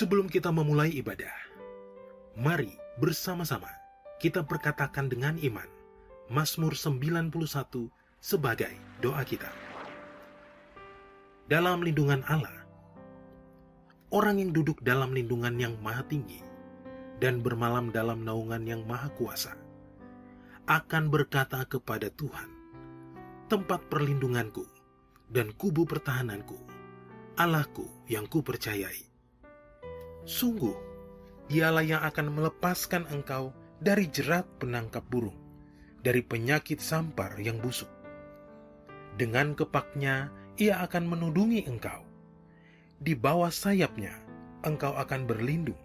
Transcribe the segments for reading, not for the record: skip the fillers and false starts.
Sebelum kita memulai ibadah, mari bersama-sama kita perkatakan dengan iman Mazmur 91 sebagai doa kita. Dalam lindungan Allah, orang yang duduk dalam lindungan yang maha tinggi dan bermalam dalam naungan yang maha kuasa akan berkata kepada Tuhan, tempat perlindunganku dan kubu pertahananku, Allahku yang kupercayai. Sungguh, dialah yang akan melepaskan engkau dari jerat penangkap burung, dari penyakit sampar yang busuk. Dengan kepaknya, ia akan menudungi engkau. Di bawah sayapnya, engkau akan berlindung.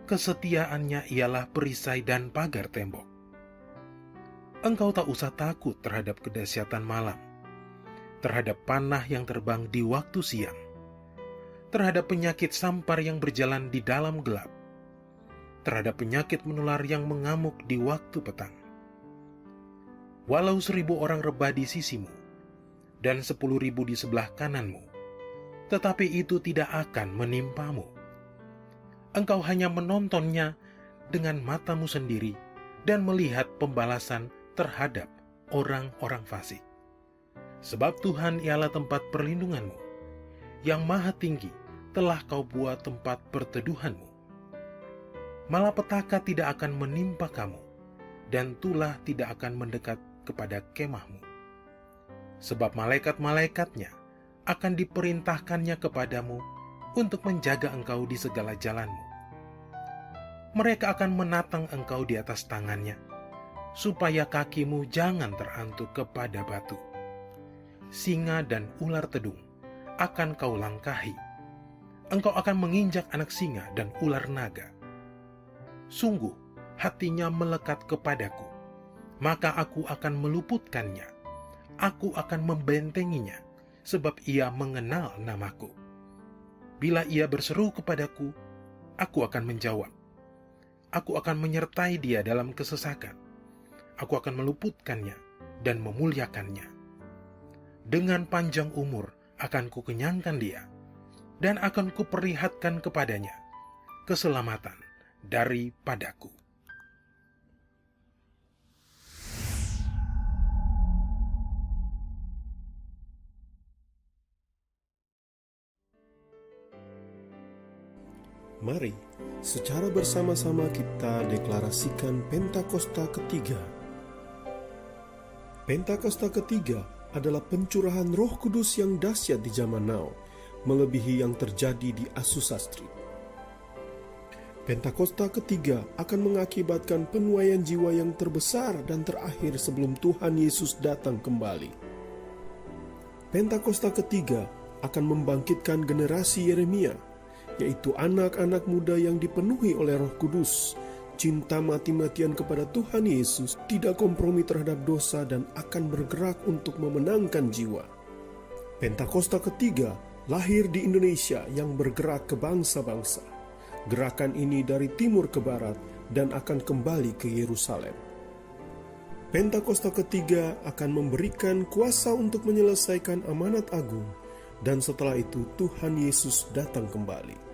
Kesetiaannya ialah perisai dan pagar tembok. Engkau tak usah takut terhadap kedahsyatan malam, terhadap panah yang terbang di waktu siang, terhadap penyakit sampar yang berjalan di dalam gelap, terhadap penyakit menular yang mengamuk di waktu petang. Walau 1.000 orang rebah di sisimu, dan 10.000 di sebelah kananmu, tetapi itu tidak akan menimpamu. Engkau hanya menontonnya dengan matamu sendiri dan melihat pembalasan terhadap orang-orang fasik. Sebab Tuhan ialah tempat perlindunganmu, yang maha tinggi telah kau buat tempat perteduhanmu. Malapetaka tidak akan menimpa kamu, dan tulah tidak akan mendekat kepada kemahmu. Sebab malaikat-malaikatnya akan diperintahkannya kepadamu untuk menjaga engkau di segala jalanmu. Mereka akan menatang engkau di atas tangannya, supaya kakimu jangan terantuk kepada batu. Singa dan ular tedung akan kau langkahi. Engkau akan menginjak anak singa dan ular naga. Sungguh, hatinya melekat kepadaku, maka aku akan meluputkannya. Aku akan membentenginya, sebab ia mengenal namaku. Bila ia berseru kepadaku, aku akan menjawab. Aku akan menyertai dia dalam kesesakan. Aku akan meluputkannya dan memuliakannya. Dengan panjang umur akan kukenyangkan dia, dan akan kuperlihatkan kepadanya keselamatan daripadaku. Mari, secara bersama-sama kita deklarasikan Pentakosta ketiga. Pentakosta ketiga adalah pencurahan Roh Kudus yang dahsyat di zaman now, melebihi yang terjadi di Azusa Street. Pentakosta ketiga akan mengakibatkan penuaian jiwa yang terbesar dan terakhir sebelum Tuhan Yesus datang kembali. Pentakosta ketiga akan membangkitkan generasi Yeremia, yaitu anak-anak muda yang dipenuhi oleh Roh Kudus, cinta mati-matian kepada Tuhan Yesus, tidak kompromi terhadap dosa dan akan bergerak untuk memenangkan jiwa. Pentakosta ketiga lahir di Indonesia yang bergerak ke bangsa-bangsa. Gerakan ini dari timur ke barat dan akan kembali ke Yerusalem. Pentakosta ketiga akan memberikan kuasa untuk menyelesaikan amanat agung, dan setelah itu Tuhan Yesus datang kembali.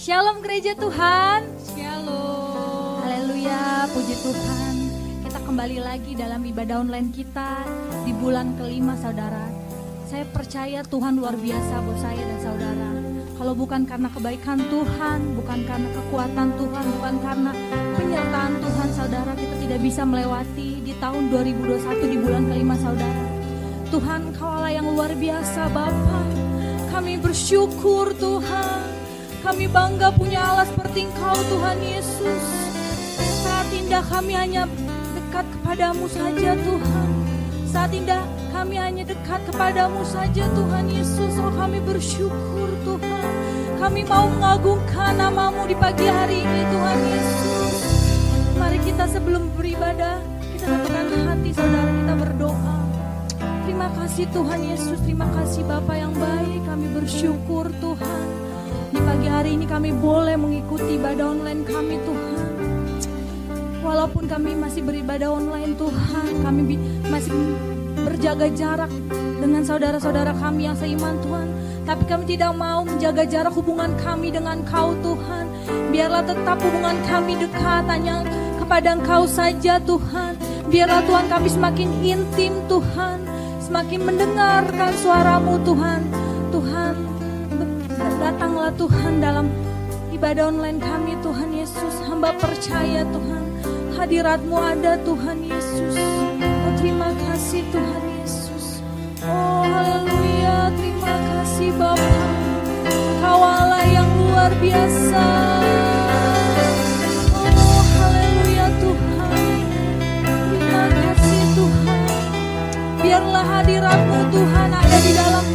Shalom gereja Tuhan. Shalom. Haleluya, puji Tuhan. Kita kembali lagi dalam ibadah online kita di bulan kelima, saudara. Saya percaya Tuhan luar biasa buat saya dan saudara. Kalau bukan karena kebaikan Tuhan, bukan karena kekuatan Tuhan, bukan karena penyertaan Tuhan, saudara, kita tidak bisa melewati di tahun 2021 di bulan kelima, saudara. Tuhan, Kau Allah yang luar biasa, Bapa. Kami bersyukur, Tuhan. Kami bangga punya Allah seperti Engkau, Tuhan Yesus. Saat indah kami hanya dekat kepadamu saja, Tuhan. Saat indah kami hanya dekat kepadamu saja, Tuhan Yesus. Oh, kami bersyukur, Tuhan. Kami mau mengagungkan namamu di pagi hari ini, Tuhan Yesus. Mari kita sebelum beribadah, kita satukan hati saudara kita berdoa. Terima kasih Tuhan Yesus, terima kasih Bapa yang baik. Kami bersyukur Tuhan. Di pagi hari ini kami boleh mengikuti ibadah online kami Tuhan. Walaupun kami masih beribadah online Tuhan, kami masih berjaga jarak dengan saudara-saudara kami yang seiman Tuhan. Tapi kami tidak mau menjaga jarak hubungan kami dengan Kau Tuhan. Biarlah tetap hubungan kami dekat hanya kepada Engkau saja Tuhan. Biarlah Tuhan kami semakin intim Tuhan, semakin mendengarkan suara-Mu Tuhan. Tuhan, datanglah Tuhan dalam ibadah online kami Tuhan Yesus. Hamba percaya Tuhan, hadirat-Mu ada Tuhan Yesus. Oh terima kasih Tuhan Yesus. Oh haleluya, terima kasih Bapa. Kau Allah yang luar biasa. Oh haleluya Tuhan. Terima kasih Tuhan. Biarlah hadirat-Mu Tuhan ada di dalam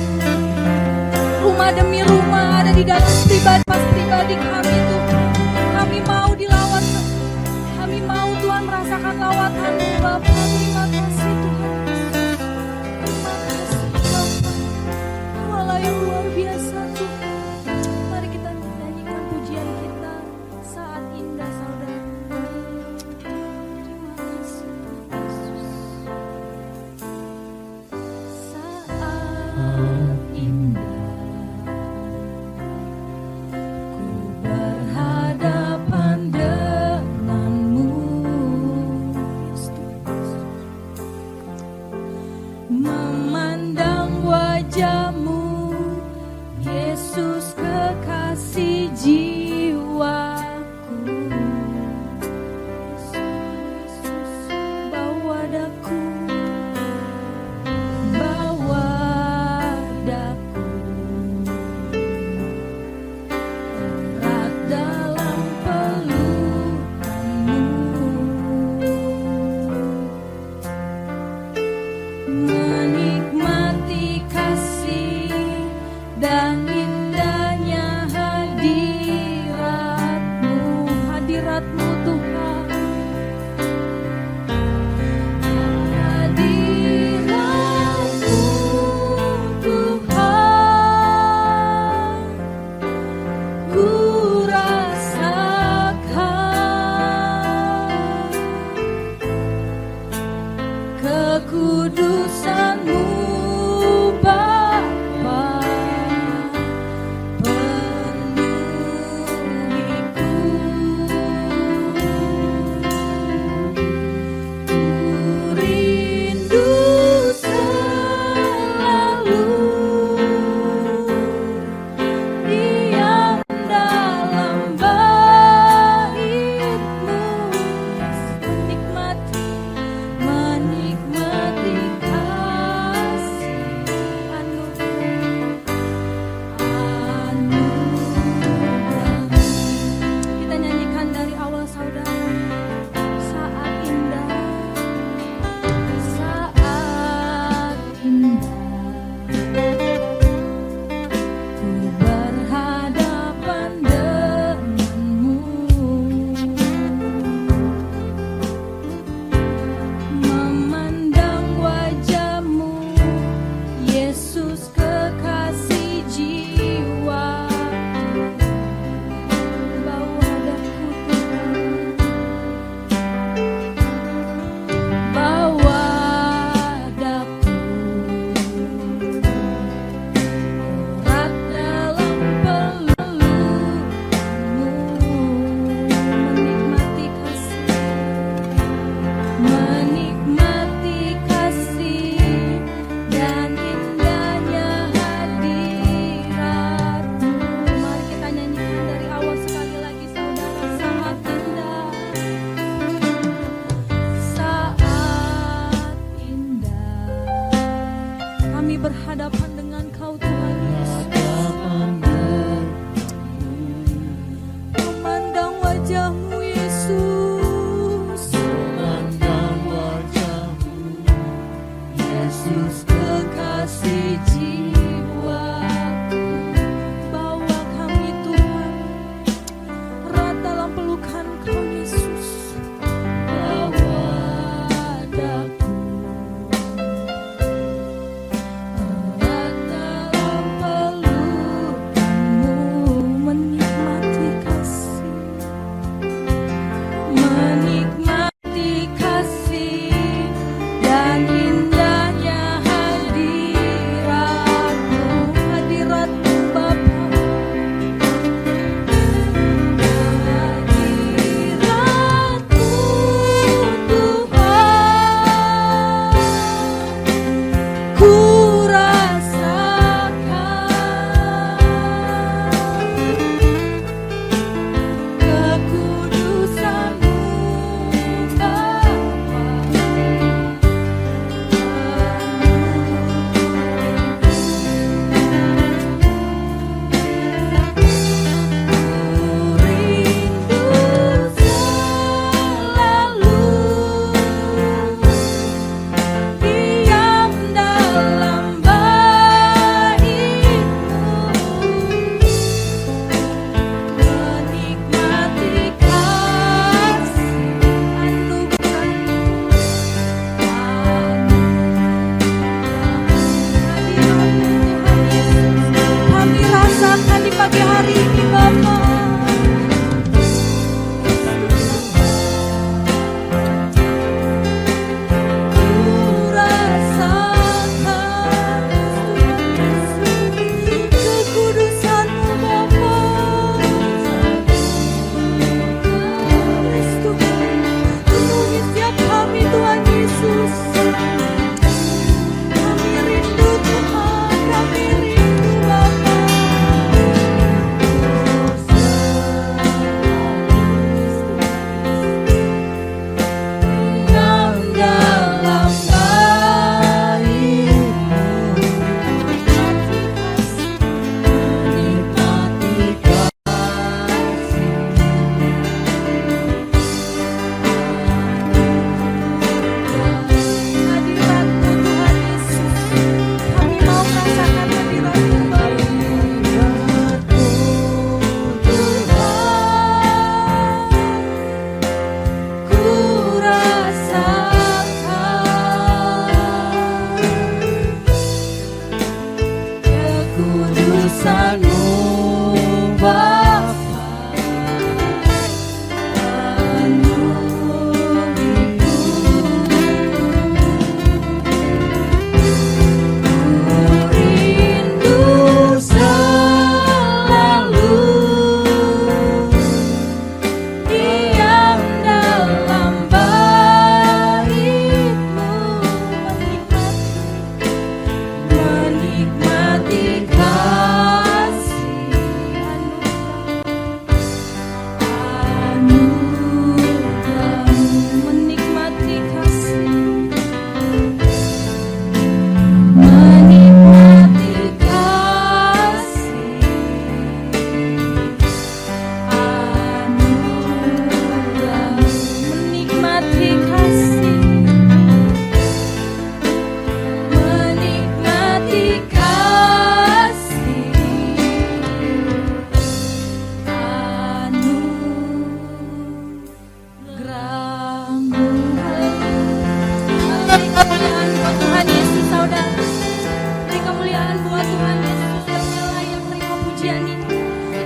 rumah demi rumah, ada di dalam pribadi kami Tuhan. Kami mau dilawat, kami mau Tuhan merasakan lawatan-Mu Bapa. Terima kasih Tuhan Yesus. Terima kasih Bapa. Kau Allah yang luar biasa Tuhan. Mari kita nyanyikan pujian kita, Saat Indah Saudara. Terima kasih Tuhan Yesus. Saat indah ku berhadapan denganmu, memandang wajah-Mu, Yesus kekasih jiwaku. Yesus bawa daku, bawa daku erat dalam peluk-Mu, menikmati kasih dan indahnya hadirat-Mu.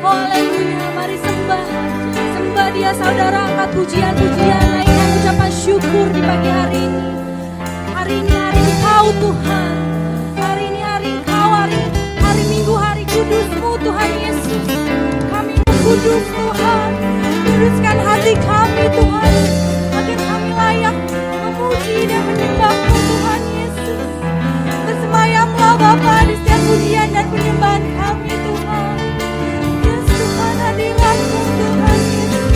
Oh haleluya, mari sembah. Sembah Dia saudara, angkat pujian-pujian, naikkan ucapan syukur di pagi hari ini. Hari ini hari Engkau Tuhan. Hari ini hari Engkau, hari Minggu, hari kudus-Mu Tuhan Yesus. Kami kudus Tuhan. Kuduskan hati kami Tuhan, agar kami layak memuji dan menyembah-Mu Tuhan Yesus. Bersemayamlah Bapa di setiap pujian dan penyembahan kami Tuhan. Yes Tuhan, hadirat-Mu Tuhan Yesus.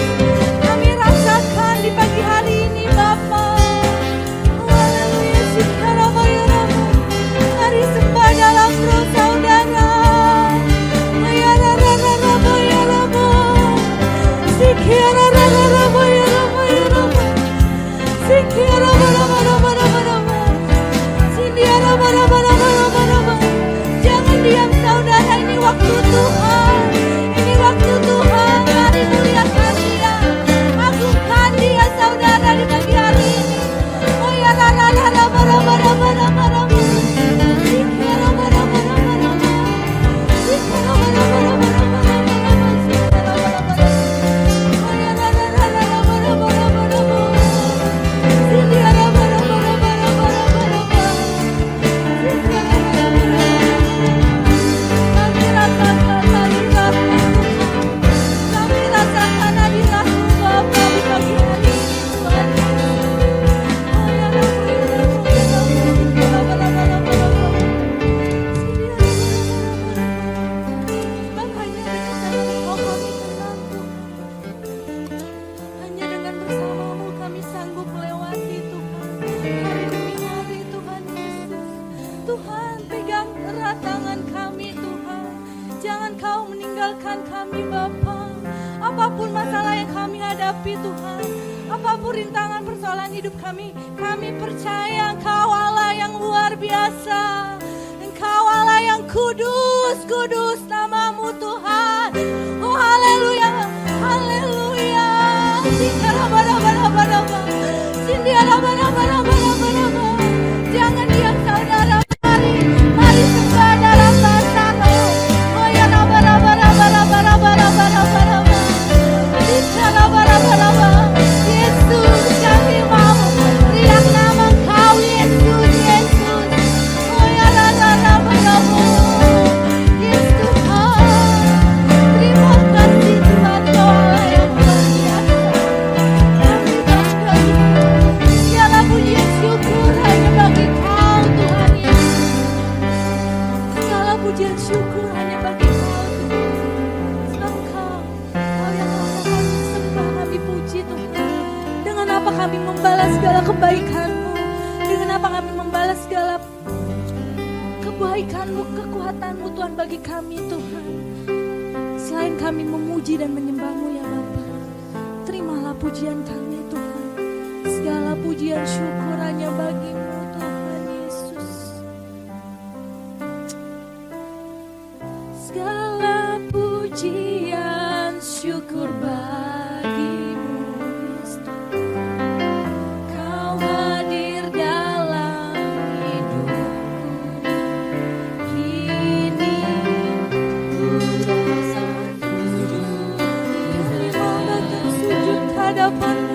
Kami rasakan di pagi hari ini Bapa. Haleluya, Sikarama-yarama. Mari sembah dalam roh saudara. Mayararararabayarama. Sikirarararabayarama. Sikirarararabayarama. Sindiararararabayarama. Jangan diam saudara, ini waktu Tuhan. Ini waktu Tuhan. Mari muliakan Dia, agungkan Dia saudara di pagi hari ini. Oh ya la la la la la la la la la la la. Kami rasakan hadirat-Mu Bapa di pagi hari ini Tuhan. Hanya dengan bersama-Mu kami sanggup melewati Tuhan. Hari demi hari Tuhan Yesus. Tuhan pegang erat tangan kami Tuhan. Jangan Kau meninggalkan kami Bapa. Apapun masalah yang kami hadapi Tuhan, apapun rintangan persoalan hidup kami percaya Engkau Allah yang luar biasa. Engkau Allah yang kudus, kudus nama-Mu Tuhan. Oh haleluya, haleluya. Sindiarabarabarabarabar. Sindiarabarabarabarabar. Jangan diam saudara, mari sembah dalam bahasa roh. Oh ya rabarabarabarabarabar. Yesus, kami mau teriak nama Engkau Yesus, Yesus. Oh ya Yes Tuhan, terima kasih Tuhan, Kau Allah yang luar biasa. Kami bangga Tuhan. Segala puji syukur hanya bagi Kau Tuhan Yesus. Segala pujian syukur hanya bagi Kau Tuhan. Sebab Kau yang Allah kami sembah, kami puji Tuhan. Dengan apa kami membalas segala kebaikan-Mu? Dengan apa kami membalas segala kebaikan-Mu, kekuatan-Mu Tuhan bagi kami Tuhan. Selain kami memuji dan menyembah-Mu ya Bapa, terimalah pujian kami Tuhan. Segala pujian syukur hanya bagi-Mu Tuhan Yesus. Segala pujian syukur bagi-Mu Yesus. Kau hadir dalam hidupku. Kini ku rasa sujud. Kami mau datang sujud hadapan-Mu.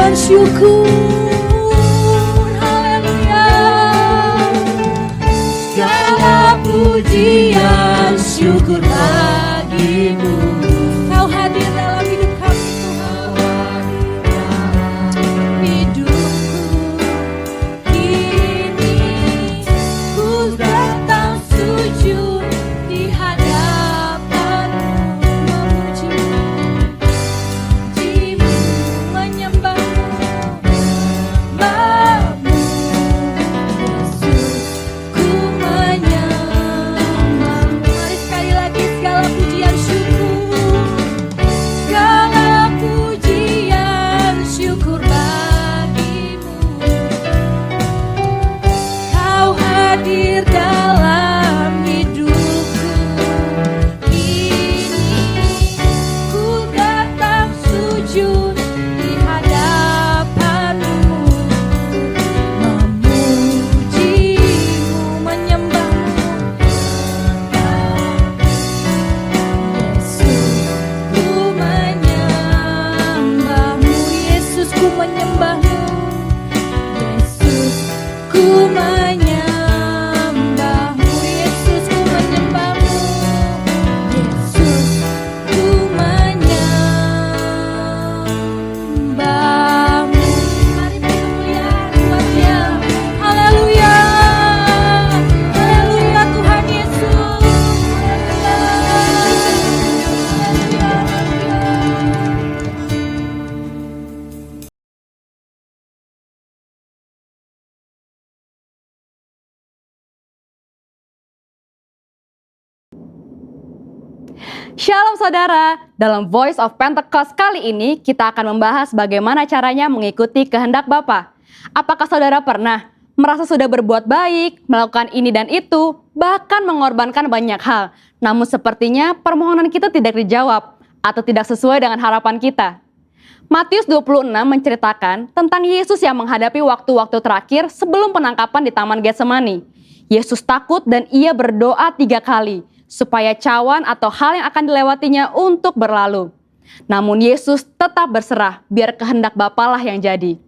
Syukur, haleluya. Segala pujian syukur bagi-Mu. Kau hadir dalam hidup kami Tuhan. Hidupku Shalom saudara, dalam Voice of Pentecost kali ini kita akan membahas bagaimana caranya mengikuti kehendak Bapa. Apakah saudara pernah merasa sudah berbuat baik, melakukan ini dan itu, bahkan mengorbankan banyak hal, namun sepertinya permohonan kita tidak dijawab atau tidak sesuai dengan harapan kita? Matius 26 menceritakan tentang Yesus yang menghadapi waktu-waktu terakhir sebelum penangkapan di Taman Getsemani. Yesus takut dan ia berdoa 3 kali, supaya cawan atau hal yang akan dilewatinya untuk berlalu. Namun Yesus tetap berserah, biar kehendak Bapa lah yang jadi.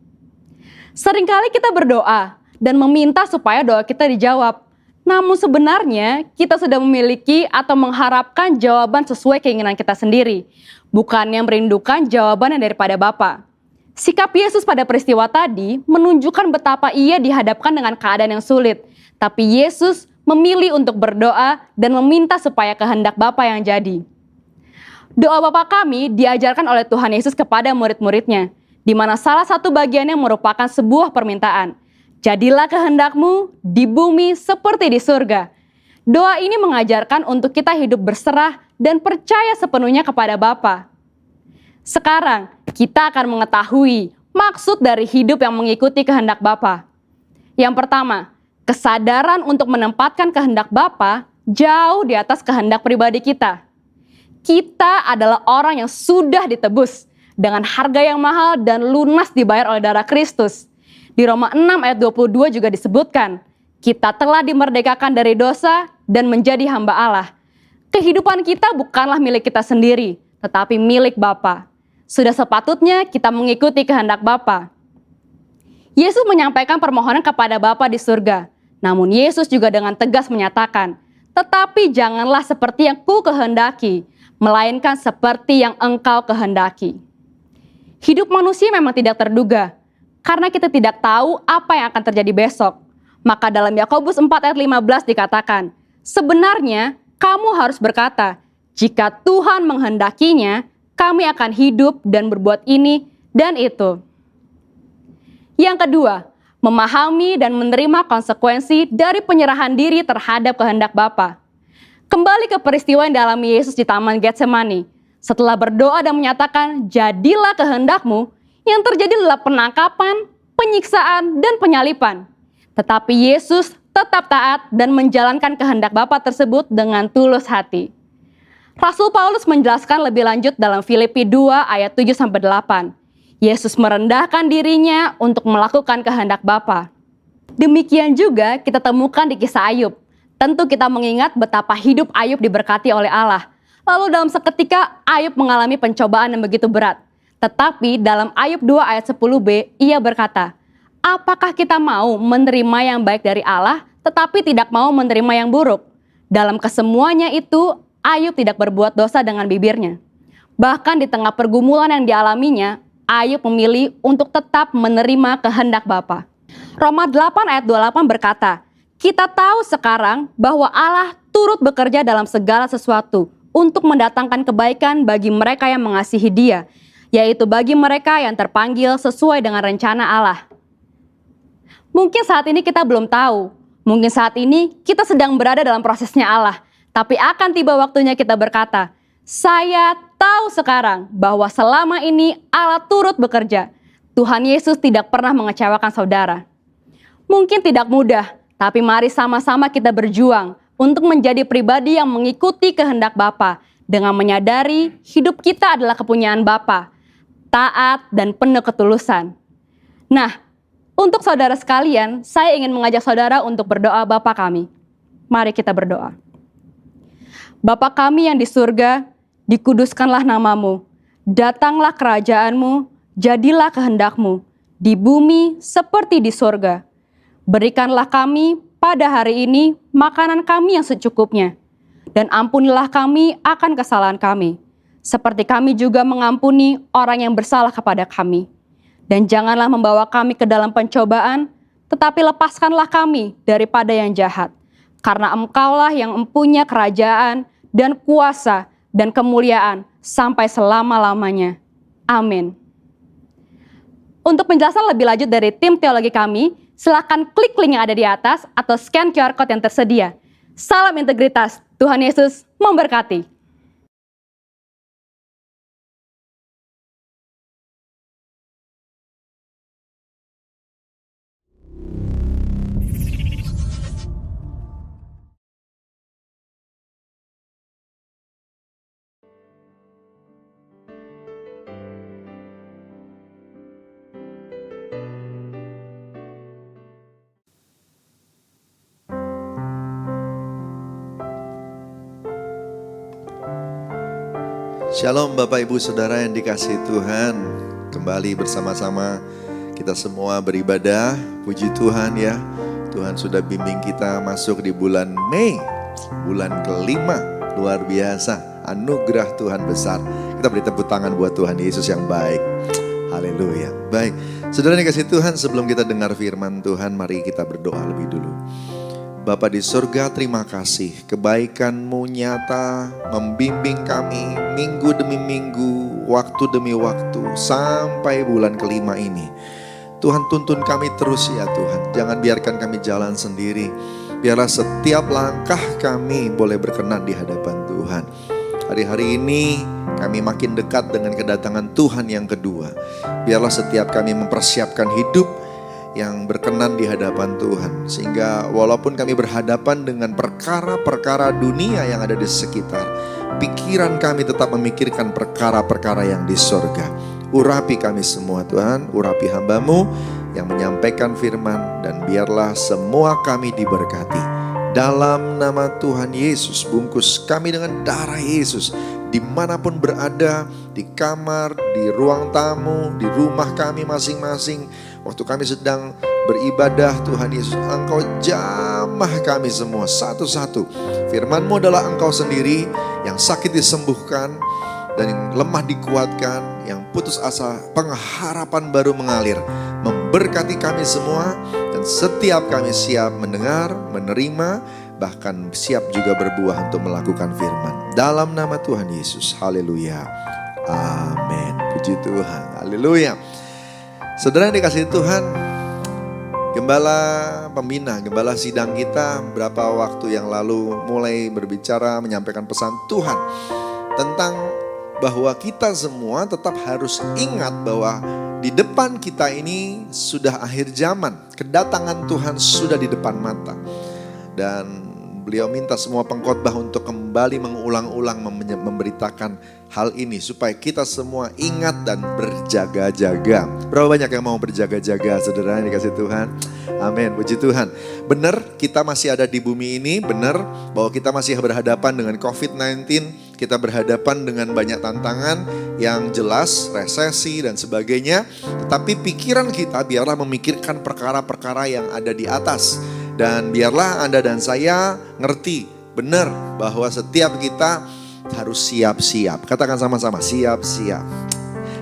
Seringkali kita berdoa dan meminta supaya doa kita dijawab. Namun sebenarnya kita sudah memiliki atau mengharapkan jawaban sesuai keinginan kita sendiri, bukannya merindukan jawaban yang daripada Bapa. Sikap Yesus pada peristiwa tadi menunjukkan betapa ia dihadapkan dengan keadaan yang sulit, tapi Yesus memilih untuk berdoa dan meminta supaya kehendak Bapa yang jadi. Doa Bapa kami diajarkan oleh Tuhan Yesus kepada murid-muridnya, di mana salah satu bagiannya merupakan sebuah permintaan. Jadilah kehendakmu di bumi seperti di surga. Doa ini mengajarkan untuk kita hidup berserah dan percaya sepenuhnya kepada Bapa. Sekarang kita akan mengetahui maksud dari hidup yang mengikuti kehendak Bapa. Yang pertama, kesadaran untuk menempatkan kehendak Bapa jauh di atas kehendak pribadi kita. Kita adalah orang yang sudah ditebus dengan harga yang mahal dan lunas dibayar oleh darah Kristus. Di Roma 6 ayat 22 juga disebutkan, kita telah dimerdekakan dari dosa dan menjadi hamba Allah. Kehidupan kita bukanlah milik kita sendiri, tetapi milik Bapa. Sudah sepatutnya kita mengikuti kehendak Bapa. Yesus menyampaikan permohonan kepada Bapa di surga. Namun Yesus juga dengan tegas menyatakan, tetapi janganlah seperti yang ku kehendaki, melainkan seperti yang engkau kehendaki. Hidup manusia memang tidak terduga, karena kita tidak tahu apa yang akan terjadi besok. Maka dalam Yakobus 4 ayat 15 dikatakan, sebenarnya kamu harus berkata, jika Tuhan menghendakinya, kami akan hidup dan berbuat ini dan itu. Yang kedua, memahami dan menerima konsekuensi dari penyerahan diri terhadap kehendak Bapa. Kembali ke peristiwa yang dialami Yesus di Taman Getsemani. Setelah berdoa dan menyatakan, jadilah kehendakmu, yang terjadi adalah penangkapan, penyiksaan, dan penyalipan. Tetapi Yesus tetap taat dan menjalankan kehendak Bapa tersebut dengan tulus hati. Rasul Paulus menjelaskan lebih lanjut dalam Filipi 2 ayat 7-8. Yesus merendahkan dirinya untuk melakukan kehendak Bapa. Demikian juga kita temukan di kisah Ayub. Tentu kita mengingat betapa hidup Ayub diberkati oleh Allah. Lalu dalam seketika Ayub mengalami pencobaan yang begitu berat. Tetapi dalam Ayub 2 ayat 10b, ia berkata, apakah kita mau menerima yang baik dari Allah, tetapi tidak mau menerima yang buruk? Dalam kesemuanya itu, Ayub tidak berbuat dosa dengan bibirnya. Bahkan di tengah pergumulan yang dialaminya, Ayub memilih untuk tetap menerima kehendak Bapa. Roma 8 ayat 28 berkata, kita tahu sekarang bahwa Allah turut bekerja dalam segala sesuatu untuk mendatangkan kebaikan bagi mereka yang mengasihi Dia, yaitu bagi mereka yang terpanggil sesuai dengan rencana Allah. Mungkin saat ini kita belum tahu, mungkin saat ini kita sedang berada dalam prosesnya Allah, tapi akan tiba waktunya kita berkata, saya tahu sekarang bahwa selama ini Allah turut bekerja. Tuhan Yesus tidak pernah mengecewakan saudara. Mungkin tidak mudah, tapi mari sama-sama kita berjuang untuk menjadi pribadi yang mengikuti kehendak Bapa dengan menyadari hidup kita adalah kepunyaan Bapa, taat dan penuh ketulusan. Nah, untuk saudara sekalian, saya ingin mengajak saudara untuk berdoa Bapa kami. Mari kita berdoa. Bapa kami yang di surga, dikuduskanlah namamu, datanglah kerajaanmu, jadilah kehendakmu, di bumi seperti di surga. Berikanlah kami pada hari ini makanan kami yang secukupnya, dan ampunilah kami akan kesalahan kami, seperti kami juga mengampuni orang yang bersalah kepada kami. Dan janganlah membawa kami ke dalam pencobaan, tetapi lepaskanlah kami daripada yang jahat. Karena Engkaulah yang mempunyai kerajaan dan kuasa dan kemuliaan sampai selama-lamanya. Amin. Untuk penjelasan lebih lanjut dari tim teologi kami, silakan klik link yang ada di atas atau scan QR Code yang tersedia. Salam integritas, Tuhan Yesus memberkati. Shalom Bapak Ibu Saudara yang dikasihi Tuhan. Kembali bersama-sama kita semua beribadah. Puji Tuhan ya. Tuhan sudah bimbing kita masuk di bulan Mei, bulan kelima. Luar biasa, anugerah Tuhan besar. Kita beri tepuk tangan buat Tuhan Yesus yang baik. Haleluya. Baik, saudara yang dikasihi Tuhan, sebelum kita dengar firman Tuhan, mari kita berdoa lebih dulu. Bapa di surga, terima kasih kebaikan-Mu nyata membimbing kami minggu demi minggu, waktu demi waktu sampai bulan kelima ini. Tuhan, tuntun kami terus ya Tuhan, jangan biarkan kami jalan sendiri. Biarlah setiap langkah kami boleh berkenan di hadapan Tuhan. Hari-hari ini kami makin dekat dengan kedatangan Tuhan yang kedua. Biarlah setiap kami mempersiapkan hidup yang berkenan di hadapan Tuhan, sehingga walaupun kami berhadapan dengan perkara-perkara dunia yang ada di sekitar, pikiran kami tetap memikirkan perkara-perkara yang di sorga. Urapi kami semua Tuhan, urapi hamba-Mu yang menyampaikan firman, dan biarlah semua kami diberkati. Dalam nama Tuhan Yesus, bungkus kami dengan darah Yesus. Dimanapun berada, di kamar, di ruang tamu, di rumah kami masing-masing, waktu kami sedang beribadah, Tuhan Yesus, Engkau jamah kami semua satu-satu. Firman-Mu adalah Engkau sendiri yang sakit disembuhkan, dan yang lemah dikuatkan, yang putus asa pengharapan baru mengalir. Memberkati kami semua, dan setiap kami siap mendengar, menerima, bahkan siap juga berbuah untuk melakukan firman. Dalam nama Tuhan Yesus, haleluya, amin. Puji Tuhan, haleluya. Saudara yang dikasihi Tuhan, Gembala pembina, gembala sidang kita beberapa waktu yang lalu mulai berbicara, menyampaikan pesan Tuhan tentang bahwa kita semua tetap harus ingat bahwa di depan kita ini sudah akhir zaman. Kedatangan Tuhan sudah di depan mata. Dan beliau minta semua pengkhotbah untuk kembali mengulang-ulang memberitakan hal ini supaya kita semua ingat dan berjaga-jaga. Berapa banyak yang mau berjaga-jaga, saudara yang dikasih Tuhan? Amin, puji Tuhan. Benar, kita masih ada di bumi ini. Benar bahwa kita masih berhadapan dengan COVID-19. Kita berhadapan dengan banyak tantangan yang jelas, resesi dan sebagainya. Tetapi pikiran kita biarlah memikirkan perkara-perkara yang ada di atas. Dan biarlah Anda dan saya ngerti benar bahwa setiap kita harus siap-siap. Katakan sama-sama, siap-siap.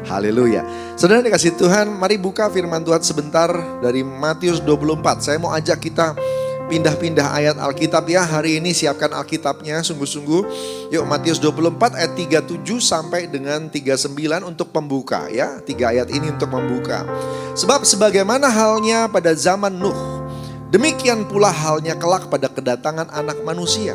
Haleluya. Saudara dikasih Tuhan, mari buka firman Tuhan sebentar dari Matius 24. Saya mau ajak kita pindah-pindah ayat Alkitab ya. Hari ini siapkan Alkitabnya sungguh-sungguh. Yuk Matius 24 ayat 37 sampai dengan 39 untuk pembuka ya. 3 ayat ini untuk membuka. Sebab sebagaimana halnya pada zaman Nuh, demikian pula halnya kelak pada kedatangan Anak Manusia.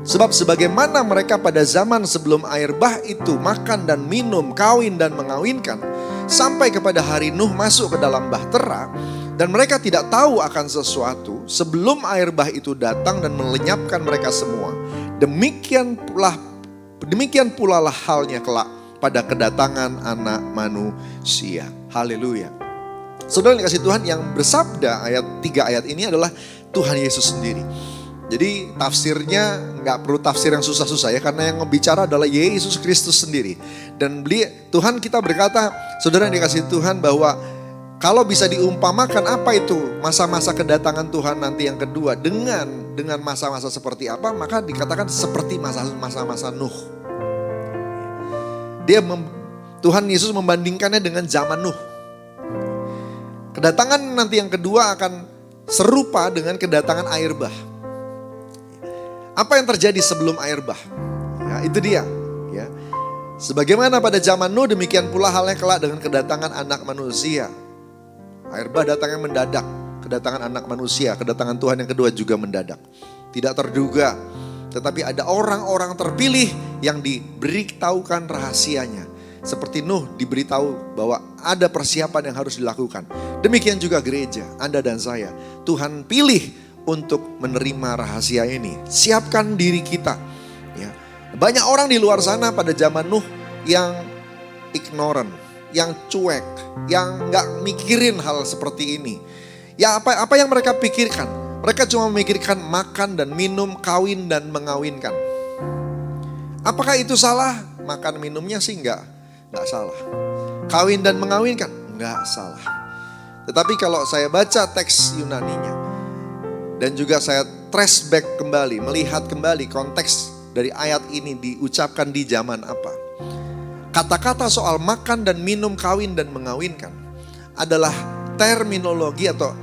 Sebab sebagaimana mereka pada zaman sebelum air bah itu makan dan minum, kawin dan mengawinkan, sampai kepada hari Nuh masuk ke dalam bahtera, dan mereka tidak tahu akan sesuatu sebelum air bah itu datang dan melenyapkan mereka semua. Demikian pula lah halnya kelak pada kedatangan Anak Manusia. Haleluya. Saudara yang dikasih Tuhan, yang bersabda ayat 3 ayat ini adalah Tuhan Yesus sendiri. Jadi tafsirnya nggak perlu tafsir yang susah-susah ya, karena yang ngebicara adalah Yesus Kristus sendiri. Dan Tuhan kita berkata, saudara yang dikasih Tuhan, bahwa kalau bisa diumpamakan apa itu masa-masa kedatangan Tuhan nanti yang kedua dengan masa-masa seperti apa, maka dikatakan seperti masa-masa Nuh. Tuhan Yesus membandingkannya dengan zaman Nuh. Kedatangan nanti yang kedua akan serupa dengan kedatangan air bah. Apa yang terjadi sebelum air bah? Ya, itu dia. Ya. Sebagaimana pada zaman Nuh, demikian pula halnya kelak dengan kedatangan Anak Manusia. Air bah datangnya mendadak. Kedatangan Anak Manusia, kedatangan Tuhan yang kedua juga mendadak. Tidak terduga. Tetapi ada orang-orang terpilih yang diberitahukan rahasianya. Seperti Nuh diberitahu bahwa ada persiapan yang harus dilakukan. Demikian juga gereja, Anda dan saya. Tuhan pilih untuk menerima rahasia ini. Siapkan diri kita. Ya. Banyak orang di luar sana pada zaman Nuh yang ignorant, yang cuek, yang gak mikirin hal seperti ini. Ya apa yang mereka pikirkan? Mereka cuma memikirkan makan dan minum, kawin dan mengawinkan. Apakah itu salah? makan minumnya sih enggak salah. Kawin dan mengawinkan, enggak salah. Tetapi kalau saya baca teks Yunaninya, dan juga saya trace back kembali, melihat kembali konteks dari ayat ini diucapkan di zaman apa. Kata-kata soal makan dan minum, kawin dan mengawinkan adalah terminologi atau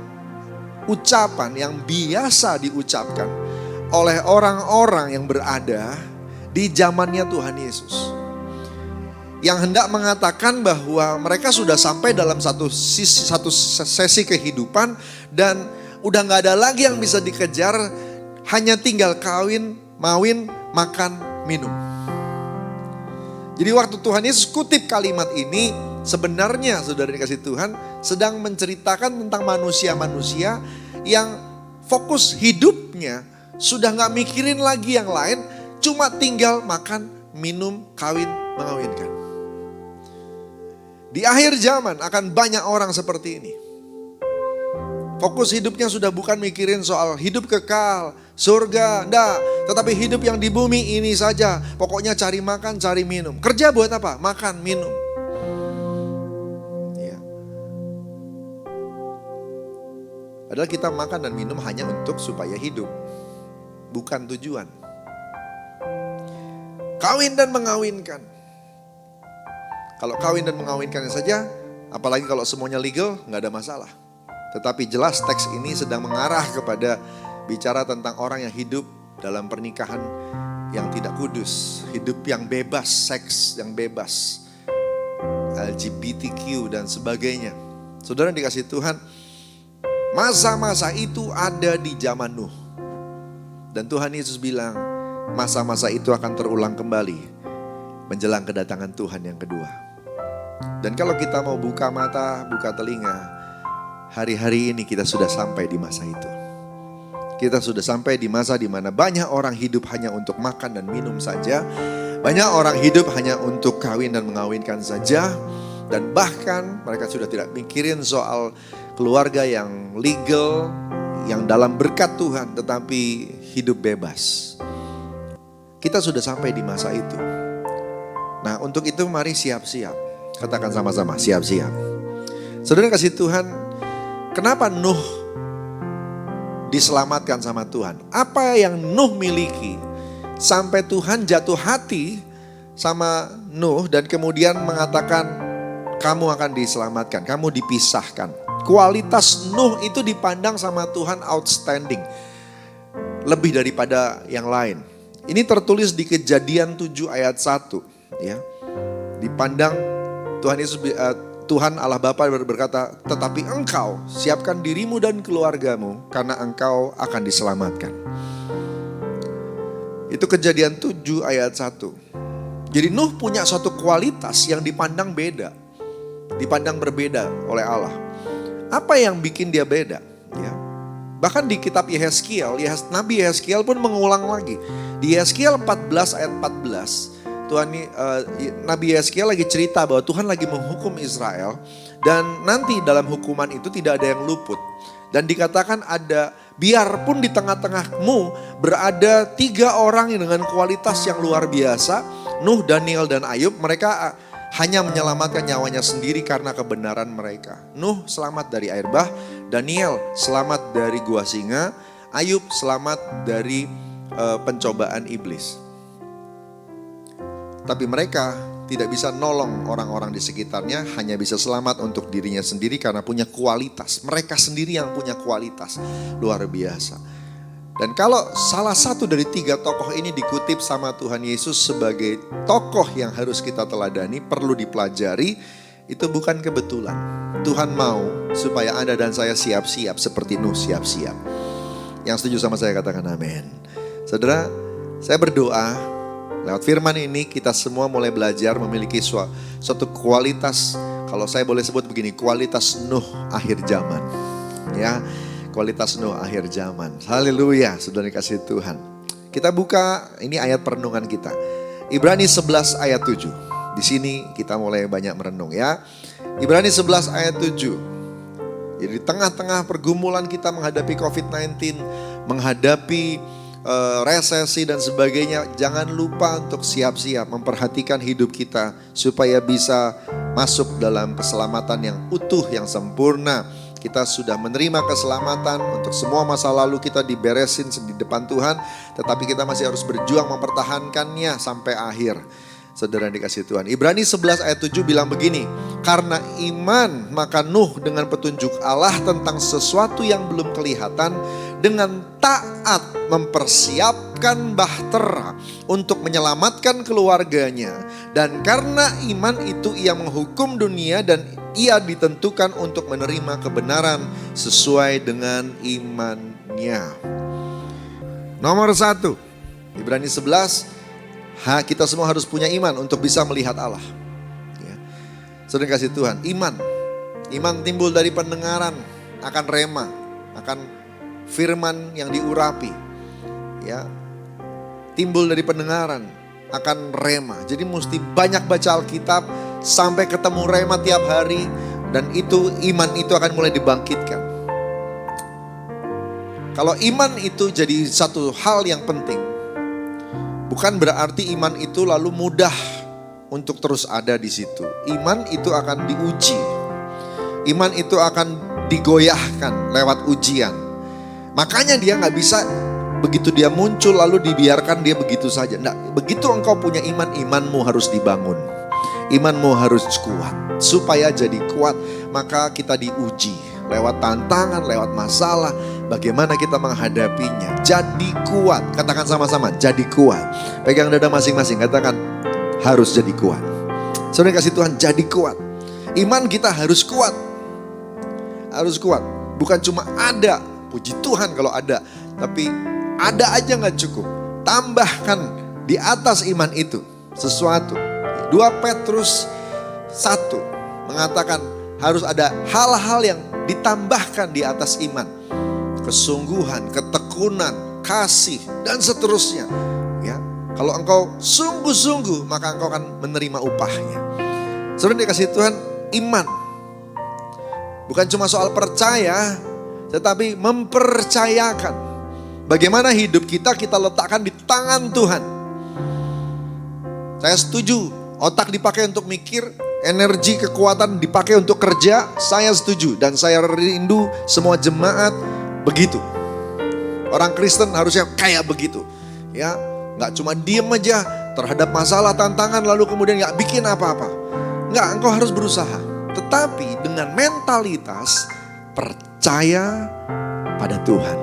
ucapan yang biasa diucapkan oleh orang-orang yang berada di zamannya Tuhan Yesus. Yang hendak mengatakan bahwa mereka sudah sampai dalam satu sesi kehidupan dan udah gak ada lagi yang bisa dikejar, hanya tinggal kawin, mawin, makan, minum. Jadi waktu Tuhan Yesus kutip kalimat ini, sebenarnya saudara dikasih Tuhan sedang menceritakan tentang manusia-manusia yang fokus hidupnya sudah gak mikirin lagi yang lain, cuma tinggal makan, minum, kawin, mengawinkan. Di akhir zaman akan banyak orang seperti ini. Fokus hidupnya sudah bukan mikirin soal hidup kekal, surga, enggak. Tetapi hidup yang di bumi ini saja. Pokoknya cari makan, cari minum. Kerja buat apa? Makan, minum. Ya. Padahal kita makan dan minum hanya untuk supaya hidup. Bukan tujuan. Kawin dan mengawinkan. Kalau kawin dan mengawinkannya saja, apalagi kalau semuanya legal, nggak ada masalah. Tetapi jelas teks ini sedang mengarah kepada bicara tentang orang yang hidup dalam pernikahan yang tidak kudus, hidup yang bebas, seks yang bebas, LGBTQ dan sebagainya. Saudara dikasih Tuhan, masa-masa itu ada di zaman Nuh. Dan Tuhan Yesus bilang, masa-masa itu akan terulang kembali menjelang kedatangan Tuhan yang kedua. Dan kalau kita mau buka mata, buka telinga, hari-hari ini kita sudah sampai di masa itu. Kita sudah sampai di masa di mana banyak orang hidup hanya untuk makan dan minum saja. Banyak orang hidup hanya untuk kawin dan mengawinkan saja. Dan bahkan mereka sudah tidak mikirin soal keluarga yang legal, yang dalam berkat Tuhan, tetapi hidup bebas. Kita sudah sampai di masa itu. Nah, untuk itu mari siap-siap. Katakan sama-sama, siap-siap. Saudara kasih Tuhan, kenapa Nuh diselamatkan sama Tuhan? Apa yang Nuh miliki sampai Tuhan jatuh hati sama Nuh dan kemudian mengatakan kamu akan diselamatkan, kamu dipisahkan. Kualitas Nuh itu dipandang sama Tuhan outstanding, lebih daripada yang lain. Ini tertulis di Kejadian 7 ayat 1 ya. Dipandang Tuhan Allah Bapa berkata, tetapi engkau siapkan dirimu dan keluargamu karena engkau akan diselamatkan. Itu Kejadian 7 ayat 1. Jadi Nuh punya suatu kualitas yang dipandang beda. Dipandang berbeda oleh Allah. Apa yang bikin dia beda? Ya. Bahkan di kitab Yehezkiel, Nabi Yehezkiel pun mengulang lagi. Di Yehezkiel 14 ayat 14. Nabi Yehezkiel lagi cerita bahwa Tuhan lagi menghukum Israel dan nanti dalam hukuman itu tidak ada yang luput. Dan dikatakan ada, biarpun di tengah-tengahmu berada 3 orang yang dengan kualitas yang luar biasa, Nuh, Daniel dan Ayub, mereka hanya menyelamatkan nyawanya sendiri karena kebenaran mereka. Nuh selamat dari air bah, Daniel selamat dari gua singa, Ayub selamat dari pencobaan iblis. Tapi mereka tidak bisa nolong orang-orang di sekitarnya, hanya bisa selamat untuk dirinya sendiri karena punya kualitas. Mereka sendiri yang punya kualitas luar biasa. Dan kalau salah satu dari 3 tokoh ini dikutip sama Tuhan Yesus sebagai tokoh yang harus kita teladani, perlu dipelajari, itu bukan kebetulan. Tuhan mau supaya Anda dan saya siap-siap seperti Nuh siap-siap. Yang setuju sama saya katakan amin. Saudara, saya berdoa lewat firman ini kita semua mulai belajar memiliki suatu kualitas, kalau saya boleh sebut begini, kualitas Nuh akhir zaman. Ya, kualitas Nuh akhir zaman. Haleluya, saudara kasih Tuhan. Kita buka ini ayat perenungan kita. Ibrani 11 ayat 7. Di sini kita mulai banyak merenung ya. Ibrani 11 ayat 7. Jadi di tengah-tengah pergumulan kita menghadapi COVID-19, menghadapi resesi dan sebagainya, jangan lupa untuk siap-siap memperhatikan hidup kita supaya bisa masuk dalam keselamatan yang utuh, yang sempurna. Kita sudah menerima keselamatan, untuk semua masa lalu kita diberesin di depan Tuhan, tetapi kita masih harus berjuang mempertahankannya sampai akhir. Saudara yang dikasihi Tuhan, Ibrani 11 ayat 7 bilang begini, karena iman maka Nuh dengan petunjuk Allah tentang sesuatu yang belum kelihatan, dengan taat mempersiapkan bahtera untuk menyelamatkan keluarganya. Dan karena iman itu ia menghukum dunia dan ia ditentukan untuk menerima kebenaran sesuai dengan imannya. Nomor 1, Ibrani 11, kita semua harus punya iman untuk bisa melihat Allah. Ya. Saudara kasih Tuhan, iman timbul dari pendengaran akan rema, akan firman yang diurapi. Ya, timbul dari pendengaran akan rema. Jadi mesti banyak baca Alkitab sampai ketemu rema tiap hari, dan itu iman itu akan mulai dibangkitkan. Kalau iman itu jadi satu hal yang penting, bukan berarti iman itu lalu mudah untuk terus ada di situ. Iman itu akan diuji. Iman itu akan digoyahkan lewat ujian. Makanya dia gak bisa begitu dia muncul lalu dibiarkan dia begitu saja. Nggak, begitu engkau punya iman, imanmu harus dibangun. Imanmu harus kuat. Supaya jadi kuat, maka kita diuji lewat tantangan, lewat masalah. Bagaimana kita menghadapinya. Jadi kuat. Katakan sama-sama, jadi kuat. Pegang dada masing-masing, katakan harus jadi kuat. Saudara kasih Tuhan, jadi kuat. Iman kita harus kuat. Harus kuat. Bukan cuma ada, puji Tuhan kalau ada. Tapi ada aja gak cukup. Tambahkan di atas iman itu sesuatu. 2 Petrus 1 mengatakan harus ada hal-hal yang ditambahkan di atas iman. Kesungguhan, ketekunan, kasih, dan seterusnya. Ya, kalau engkau sungguh-sungguh, maka engkau akan menerima upahnya. Saudara dikasih Tuhan, iman bukan cuma soal percaya, tetapi mempercayakan. Bagaimana hidup kita letakkan di tangan Tuhan. Saya setuju, otak dipakai untuk mikir, energi, kekuatan dipakai untuk kerja, saya setuju. Dan saya rindu semua jemaat begitu. Orang Kristen harusnya kayak begitu. Ya, gak cuma diem aja terhadap masalah, tantangan, lalu kemudian gak bikin apa-apa. Enggak, engkau harus berusaha. Tetapi dengan mentalitas percaya pada Tuhan.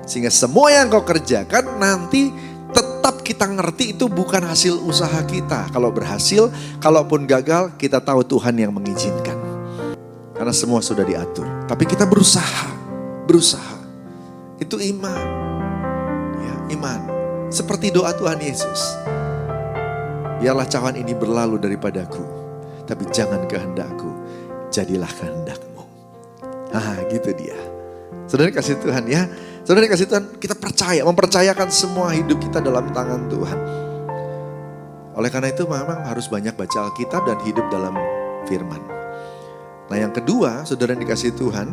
Sehingga semua yang engkau kerjakan nanti tetap kita ngerti itu bukan hasil usaha kita. Kalau berhasil, kalaupun gagal, kita tahu Tuhan yang mengizinkan. Karena semua sudah diatur. Tapi kita berusaha. Itu iman. Ya, iman. Seperti doa Tuhan Yesus. Biarlah cawan ini berlalu daripadaku, tapi jangan kehendakku, jadilah kehendakmu. Gitu dia. Saudara kasih Tuhan ya. Saudara kasih Tuhan, kita percaya, mempercayakan semua hidup kita dalam tangan Tuhan. Oleh karena itu memang harus banyak baca Alkitab dan hidup dalam firman. Nah yang kedua, saudara yang dikasih Tuhan,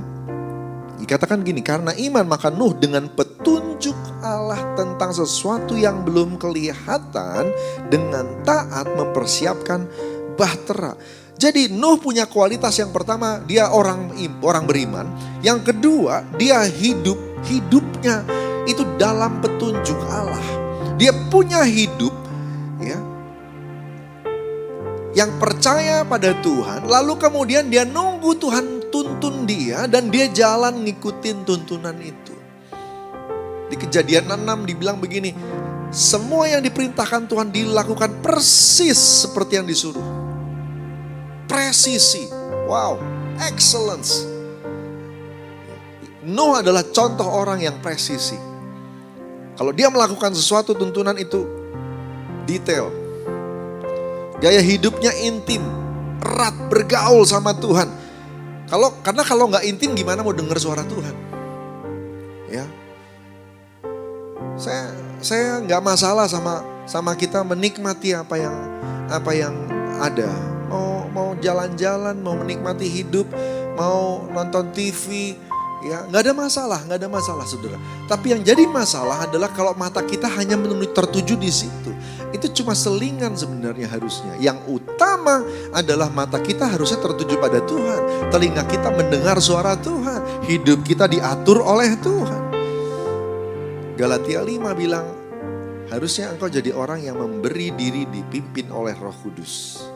dikatakan gini, karena iman maka Nuh dengan petunjuk Allah tentang sesuatu yang belum kelihatan, dengan taat mempersiapkan bahtera. Jadi Nuh punya kualitas yang pertama, dia orang beriman. Yang kedua, dia hidupnya itu dalam petunjuk Allah. Dia punya hidup ya, yang percaya pada Tuhan, lalu kemudian dia nunggu Tuhan tuntun dia dan dia jalan ngikutin tuntunan itu. Di Kejadian 6 dibilang begini, semua yang diperintahkan Tuhan dilakukan persis seperti yang disuruh. Presisi, wow, excellence. Nuh adalah contoh orang yang presisi. Kalau dia melakukan sesuatu, tuntunan itu detail. Gaya hidupnya intim, erat, bergaul sama Tuhan. Karena kalau nggak intim gimana mau dengar suara Tuhan? Ya, saya nggak masalah sama kita menikmati apa yang ada. Mau jalan-jalan, mau menikmati hidup, mau nonton TV, Ya, nggak ada masalah saudara. Tapi yang jadi masalah adalah kalau mata kita hanya tertuju di situ. Itu cuma selingan sebenarnya harusnya. Yang utama adalah mata kita harusnya tertuju pada Tuhan. Telinga kita mendengar suara Tuhan. Hidup kita diatur oleh Tuhan. Galatia 5 bilang, harusnya engkau jadi orang yang memberi diri dipimpin oleh Roh Kudus.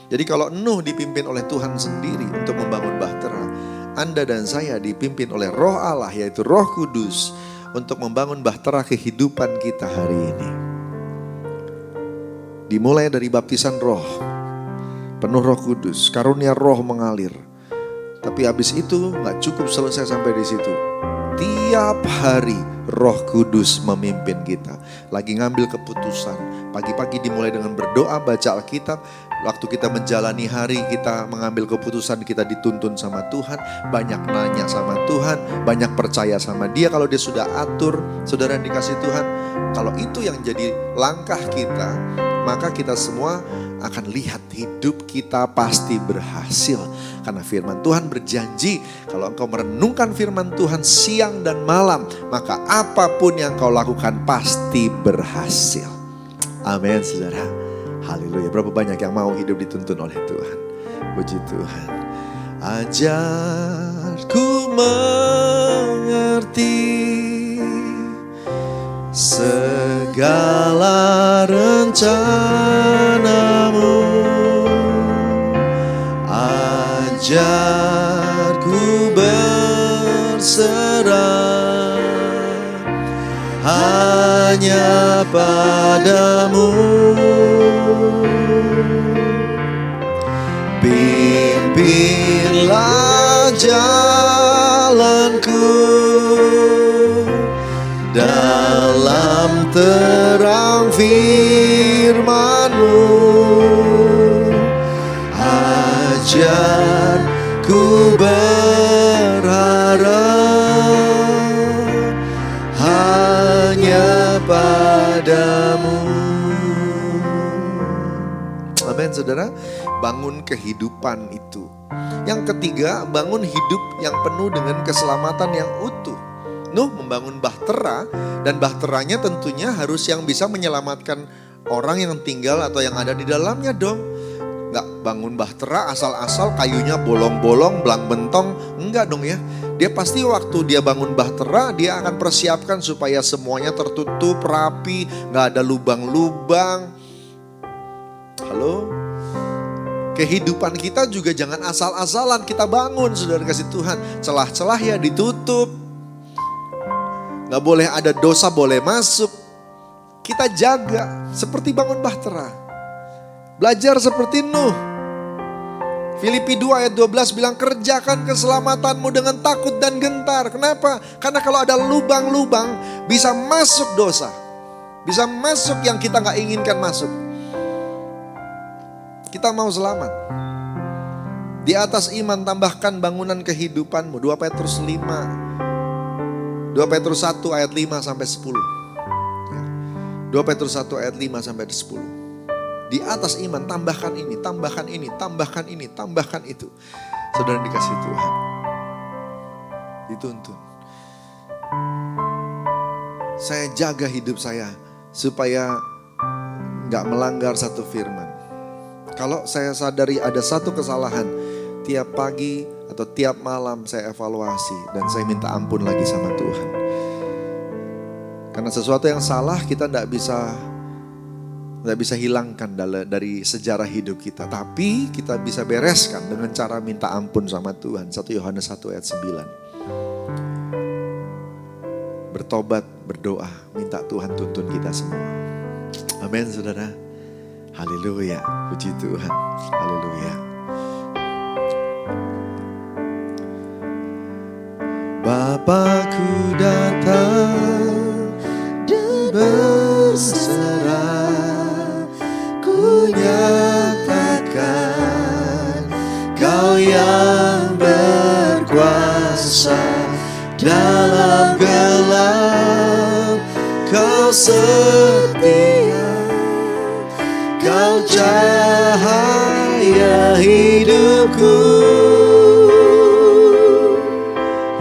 Jadi kalau Nuh dipimpin oleh Tuhan sendiri untuk membangun bahtera, Anda dan saya dipimpin oleh Roh Allah, yaitu Roh Kudus, untuk membangun bahtera kehidupan kita hari ini. Dimulai dari baptisan Roh, penuh Roh Kudus, karunia Roh mengalir. Tapi habis itu nggak cukup selesai sampai di situ. Tiap hari Roh Kudus memimpin kita. Lagi ngambil keputusan. Pagi-pagi dimulai dengan berdoa, baca Alkitab. Waktu kita menjalani hari, kita mengambil keputusan, kita dituntun sama Tuhan. Banyak nanya sama Tuhan, banyak percaya sama Dia. Kalau Dia sudah atur, saudara yang dikasih Tuhan, kalau itu yang jadi langkah kita, maka kita semua akan lihat hidup kita pasti berhasil. Karena firman Tuhan berjanji, kalau engkau merenungkan firman Tuhan siang dan malam, maka apapun yang kau lakukan pasti berhasil. Amin, saudara. Haleluya. Berapa banyak yang mau hidup dituntun oleh Tuhan. Puji Tuhan. Ajarku mengerti segala rencanamu. Ajarku berserah hanya padamu. Pimpinlah jalanku dalam terang firman-Mu. Ajarku berharap hanya padamu. Amin, saudara. Bangun kehidupan itu. Yang ketiga, bangun hidup yang penuh dengan keselamatan yang utuh. Nuh membangun bahtera, dan bahteranya tentunya harus yang bisa menyelamatkan orang yang tinggal atau yang ada di dalamnya dong. Nggak bangun bahtera asal-asal kayunya bolong-bolong, belang bentong, enggak dong ya. Dia pasti waktu dia bangun bahtera, dia akan persiapkan supaya semuanya tertutup, rapi, nggak ada lubang-lubang. Halo? Kehidupan kita juga jangan asal-asalan kita bangun, saudara kasih Tuhan. Celah-celah ya ditutup. Gak boleh ada dosa boleh masuk. Kita jaga seperti bangun bahtera. Belajar seperti Nuh. Filipi 2 ayat 12 bilang, kerjakan keselamatanmu dengan takut dan gentar. Kenapa? Karena kalau ada lubang-lubang bisa masuk dosa. Bisa masuk yang kita gak inginkan masuk. Kita mau selamat. Di atas iman tambahkan bangunan kehidupanmu. 2 Petrus 5. 2 Petrus 1 ayat 5 sampai 10. 2 Petrus 1 ayat 5 sampai 10. Di atas iman tambahkan ini, tambahkan ini, tambahkan ini, tambahkan itu. Saudara dikasih Tuhan. Dituntun. Saya jaga hidup saya supaya gak melanggar satu firman. Kalau saya sadari ada satu kesalahan, tiap pagi atau tiap malam saya evaluasi dan saya minta ampun lagi sama Tuhan. Karena sesuatu yang salah kita tidak bisa hilangkan dari sejarah hidup kita. Tapi kita bisa bereskan dengan cara minta ampun sama Tuhan. 1 Yohanes 1 ayat 9. Bertobat, berdoa, minta Tuhan tuntun kita semua. Amin, saudara. Haleluya, puji Tuhan. Haleluya. Bapakku datang dan berserah, ku nyatakan Kau yang berkuasa dalam gelap, Kau setia, Kau cahaya hidupku.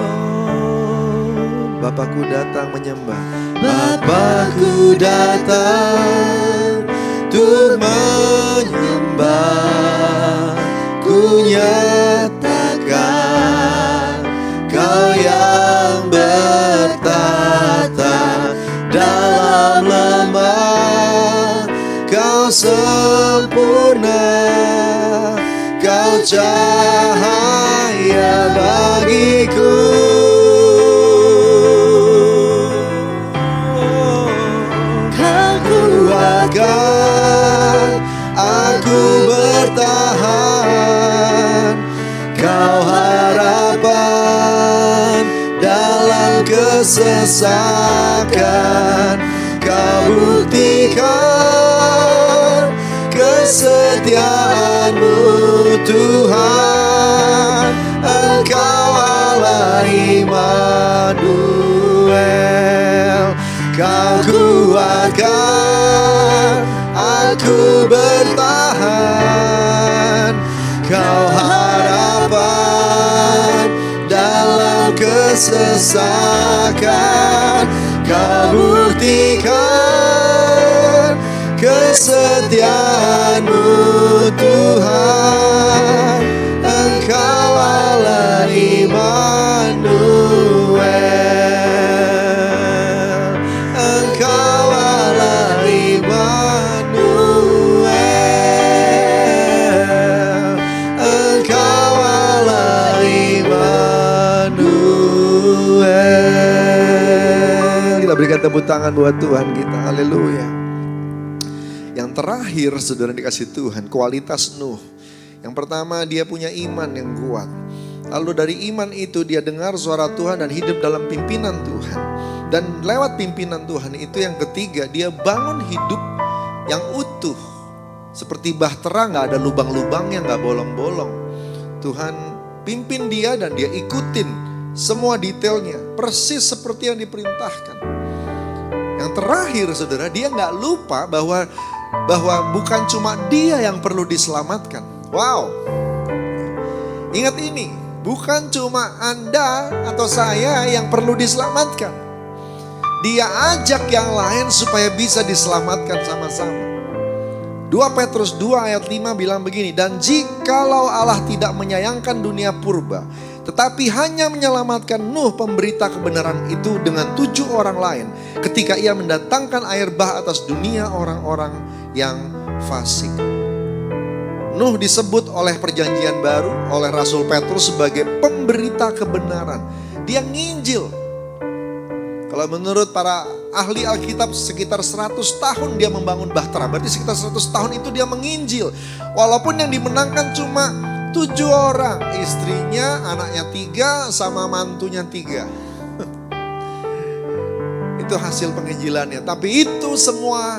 Oh, Bapakku datang menyembah. Bapakku datang untuk menyembah. Ku nyatakan Kau yang bertata dalam lembah. Kau sempurna, Kau cahaya bagiku. Kau kuatkan aku bertahan. Kau harapan dalam kesesakan. Kau buktikan kesetiaan-Mu Tuhan. Engkau Allah Immanuel. Kau kuatkan aku bertahan. Kau harapan dalam kesesakan. Kau buktikan kesetiaan-Mu Tuhan. Engkau Allah Immanuel. Engkau Allah Immanuel. Engkau Allah Immanuel. Kita berikan tepuk tangan buat Tuhan kita. Haleluya. Yang terakhir, saudara dikasih Tuhan, kualitas Nuh. Yang pertama, dia punya iman yang kuat. Lalu dari iman itu dia dengar suara Tuhan dan hidup dalam pimpinan Tuhan. Dan lewat pimpinan Tuhan itu yang ketiga, dia bangun hidup yang utuh. Seperti bahtera, gak ada lubang-lubangnya, gak bolong-bolong. Tuhan pimpin dia dan dia ikutin semua detailnya, persis seperti yang diperintahkan. Yang terakhir, saudara, dia gak lupa bahwa bukan cuma dia yang perlu diselamatkan. Wow. Ingat ini, bukan cuma Anda atau saya yang perlu diselamatkan. Dia ajak yang lain supaya bisa diselamatkan sama-sama. 2 Petrus 2 ayat 5 bilang begini, dan jikalau Allah tidak menyayangkan dunia purba, tetapi hanya menyelamatkan Nuh pemberita kebenaran itu dengan 7 orang lain, ketika ia mendatangkan air bah atas dunia orang-orang yang fasik. Nuh disebut oleh perjanjian baru, oleh Rasul Petrus sebagai pemberita kebenaran. Dia nginjil. Kalau menurut para ahli Alkitab sekitar 100 tahun dia membangun bahtera. Berarti sekitar 100 tahun itu dia menginjil. Walaupun yang dimenangkan cuma 7 orang. Istrinya, anaknya 3 sama mantunya 3. Itu hasil penginjilannya. Tapi itu semua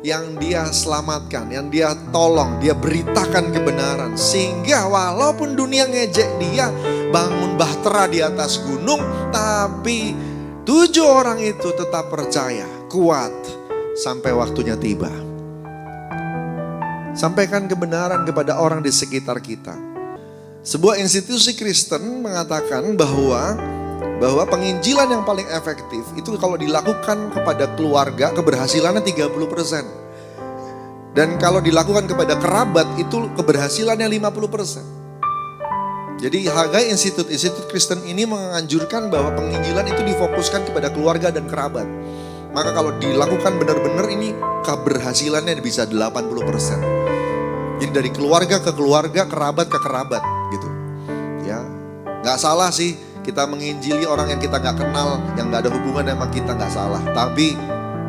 yang dia selamatkan, yang dia tolong, dia beritakan kebenaran. Sehingga walaupun dunia ngejek dia bangun bahtera di atas gunung, tapi 7 orang itu tetap percaya, kuat sampai waktunya tiba. Sampaikan kebenaran kepada orang di sekitar kita. Sebuah institusi Kristen mengatakan bahwa penginjilan yang paling efektif itu kalau dilakukan kepada keluarga keberhasilannya 30%. Dan kalau dilakukan kepada kerabat itu keberhasilannya 50%. Jadi Hagai Institut Kristen ini menganjurkan bahwa penginjilan itu difokuskan kepada keluarga dan kerabat. Maka kalau dilakukan benar-benar ini keberhasilannya bisa 80%. Jadi dari keluarga ke keluarga, kerabat ke kerabat gitu. Ya, nggak salah sih. Kita menginjili orang yang kita gak kenal, yang gak ada hubungan sama kita, gak salah. Tapi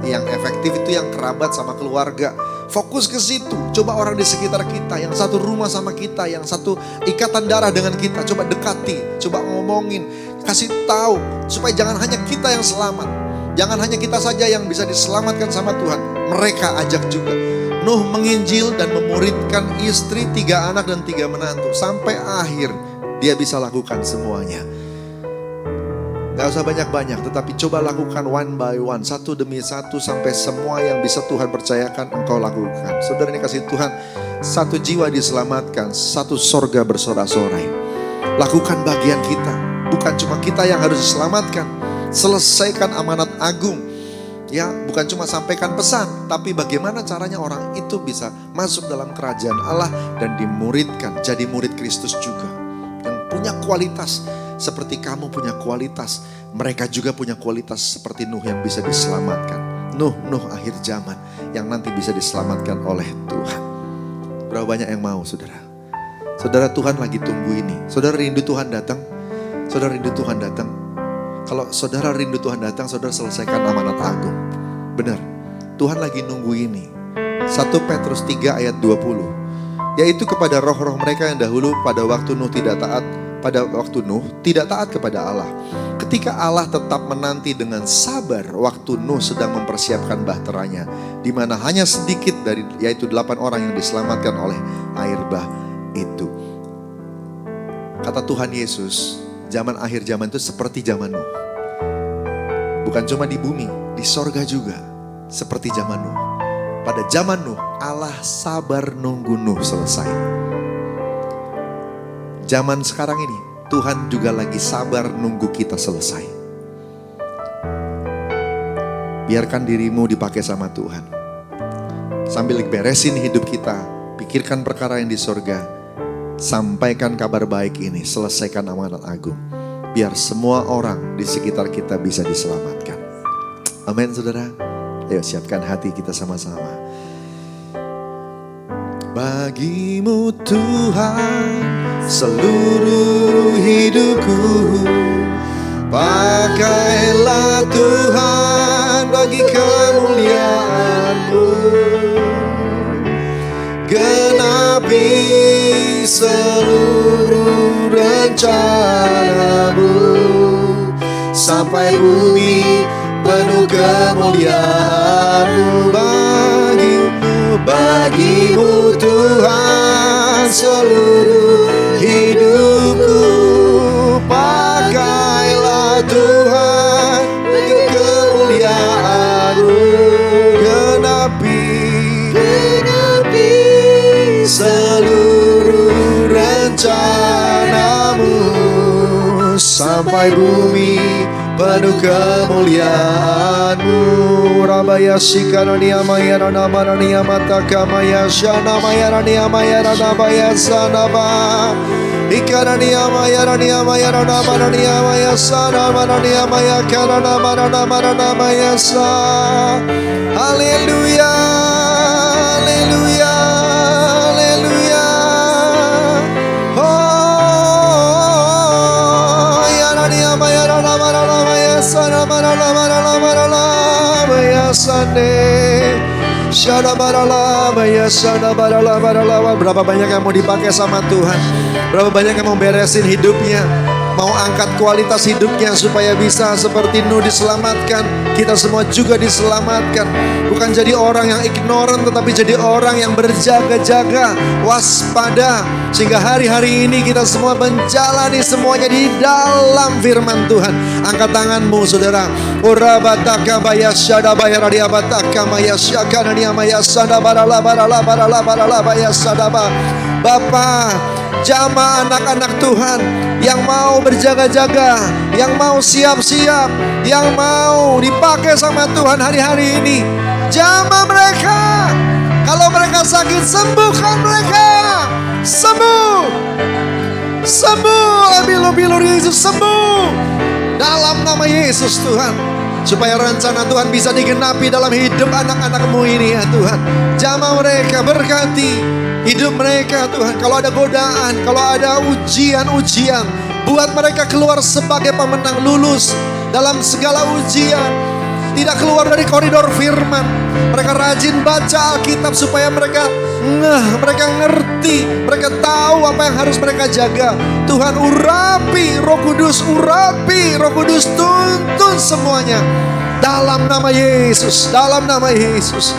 yang efektif itu yang kerabat sama keluarga. Fokus ke situ. Coba orang di sekitar kita, yang satu rumah sama kita, yang satu ikatan darah dengan kita. Coba dekati, coba ngomongin, kasih tahu. Supaya jangan hanya kita yang selamat. Jangan hanya kita saja yang bisa diselamatkan sama Tuhan. Mereka ajak juga. Nuh menginjil dan memuridkan istri, 3 anak dan 3 menantu. Sampai akhir dia bisa lakukan semuanya. Gak usah banyak-banyak, tetapi coba lakukan one by one, satu demi satu, sampai semua yang bisa Tuhan percayakan engkau lakukan. Saudara ini kasih Tuhan, 1 jiwa diselamatkan, 1 sorga bersorak-sorai. Lakukan bagian kita, bukan cuma kita yang harus diselamatkan, selesaikan amanat agung. Ya, bukan cuma sampaikan pesan, tapi bagaimana caranya orang itu bisa masuk dalam kerajaan Allah dan dimuridkan, jadi murid Kristus juga. Yang punya kualitas seperti kamu punya kualitas, mereka juga punya kualitas seperti Nuh yang bisa diselamatkan. Nuh akhir zaman yang nanti bisa diselamatkan oleh Tuhan. Berapa banyak yang mau, saudara? Saudara, Tuhan lagi tunggu ini. Saudara rindu Tuhan datang? Saudara rindu Tuhan datang? Kalau saudara rindu Tuhan datang, saudara selesaikan amanat agung. Benar, Tuhan lagi nunggu ini. 1 Petrus 3 ayat 20. Yaitu kepada roh-roh mereka yang dahulu pada waktu Nuh tidak taat kepada Allah. Ketika Allah tetap menanti dengan sabar waktu Nuh sedang mempersiapkan bahteranya, di mana hanya sedikit dari yaitu 8 orang yang diselamatkan oleh air bah itu. Kata Tuhan Yesus, zaman akhir zaman itu seperti zaman Nuh. Bukan cuma di bumi, di sorga juga seperti zaman Nuh. Pada zaman Nuh, Allah sabar nunggu Nuh selesai. Zaman sekarang ini, Tuhan juga lagi sabar nunggu kita selesai. Biarkan dirimu dipakai sama Tuhan. Sambil beresin hidup kita, pikirkan perkara yang di sorga, sampaikan kabar baik ini, selesaikan amanat agung. Biar semua orang di sekitar kita bisa diselamatkan. Amin, saudara. Ayo siapkan hati kita sama-sama. Bagimu Tuhan seluruh hidupku, pakailah Tuhan bagi kemuliaan-Mu. Genapi seluruh rencana-Mu, sampai bumi penuh kemuliaan-Mu. Bagimu Tuhan seluruh hidupku, pakailah Tuhan bagi kemuliaan-Mu. Genapi seluruh rencana-Mu, sampai bumi penuh kemuliaan-Mu. Rabaya sikana niyamaya ranamana niyamata kamaya shana maya raniyamaya ranabaya sanaba. Ikana niyamaya raniyamaya ranamana niyamaya sana mana niyamaya karana mana namana namaya sa. Haleluya, haleluya, haleluya. Oh, ya raniyamaya ranamana namaya sana mana namana namana namaya sane. Berapa banyak yang mau dipakai sama Tuhan? Berapa banyak yang mau beresin hidupnya, mau angkat kualitas hidupnya supaya bisa seperti Nuh diselamatkan. Kita semua juga diselamatkan. Bukan jadi orang yang ignorant, tetapi jadi orang yang berjaga-jaga, waspada. Sehingga hari-hari ini kita semua menjalani semuanya di dalam firman Tuhan. Angkat tanganmu, saudara. Urabataka bayasyada bayaradia bataka mayasyaka nania mayasada barala barala barala barala bayasada ba. Bapa, jamaah anak-anak Tuhan yang mau berjaga-jaga, yang mau siap-siap, yang mau dipakai sama Tuhan hari-hari ini. Jamah mereka. Kalau mereka sakit, sembuhkan mereka. Sembuh. Sembuh. Ambil Yesus, sembuh. Dalam nama Yesus Tuhan. Supaya rencana Tuhan bisa digenapi dalam hidup anak-anak-Mu ini ya Tuhan. Jamah mereka, berkati hidup mereka Tuhan. Kalau ada godaan, kalau ada ujian-ujian, buat mereka keluar sebagai pemenang, lulus dalam segala ujian. Tidak keluar dari koridor firman. Mereka rajin baca Alkitab supaya mereka mereka ngerti, mereka tahu apa yang harus mereka jaga. Tuhan urapi, Roh Kudus urapi, Roh Kudus tuntun semuanya. Dalam nama Yesus, dalam nama Yesus.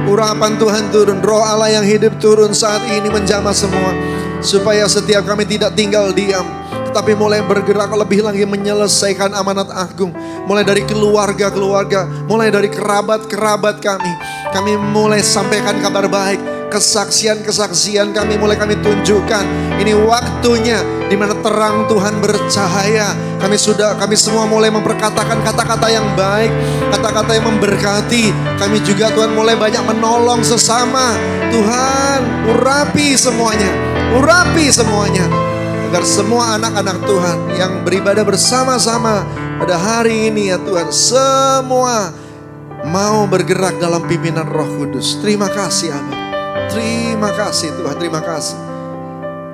Urapan Tuhan turun, Roh Allah yang hidup turun saat ini menjamah semua. Supaya setiap kami tidak tinggal diam, tetapi mulai bergerak lebih lagi menyelesaikan amanat agung. Mulai dari keluarga-keluarga, mulai dari kerabat-kerabat kami. Kami mulai sampaikan kabar baik. kesaksian-kesaksian kami mulai kami tunjukkan. Ini waktunya di mana terang Tuhan bercahaya. Kami semua mulai memperkatakan kata-kata yang baik, kata-kata yang memberkati. Kami juga Tuhan mulai banyak menolong sesama. Tuhan, urapi semuanya, agar semua anak-anak Tuhan yang beribadah bersama-sama pada hari ini ya Tuhan, semua mau bergerak dalam pimpinan Roh Kudus. Terima kasih Abah. Terima kasih Tuhan, terima kasih.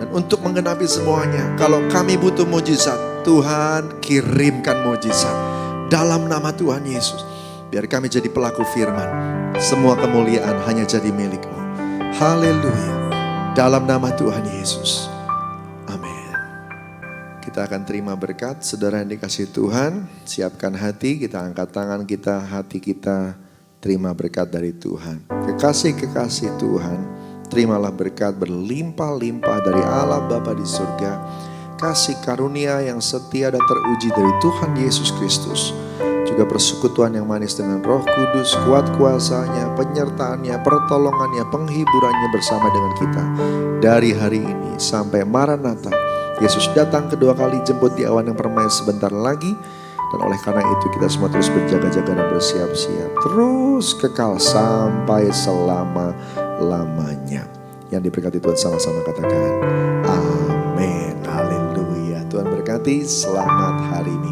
Dan untuk menggenapi semuanya, kalau kami butuh mujizat, Tuhan kirimkan mujizat dalam nama Tuhan Yesus. Biar kami jadi pelaku firman. Semua kemuliaan hanya jadi milik-Mu. Haleluya. Dalam nama Tuhan Yesus. Amin. Kita akan terima berkat. Saudara yang dikasihi Tuhan, siapkan hati, kita angkat tangan kita, hati kita terima berkat dari Tuhan. Kekasih-kekasih Tuhan, terimalah berkat berlimpah-limpah dari Allah Bapa di surga. Kasih karunia yang setia dan teruji dari Tuhan Yesus Kristus. Juga persekutuan yang manis dengan Roh Kudus, kuat kuasanya, penyertaannya, pertolongannya, penghiburannya bersama dengan kita. Dari hari ini sampai Maranatha, Yesus datang kedua kali, jemput di awan yang permai sebentar lagi. Dan oleh karena itu kita semua terus berjaga-jaga dan bersiap-siap. Terus kekal sampai selama-lamanya. Yang diberkati Tuhan sama-sama katakan amin. Haleluya. Tuhan berkati, selamat hari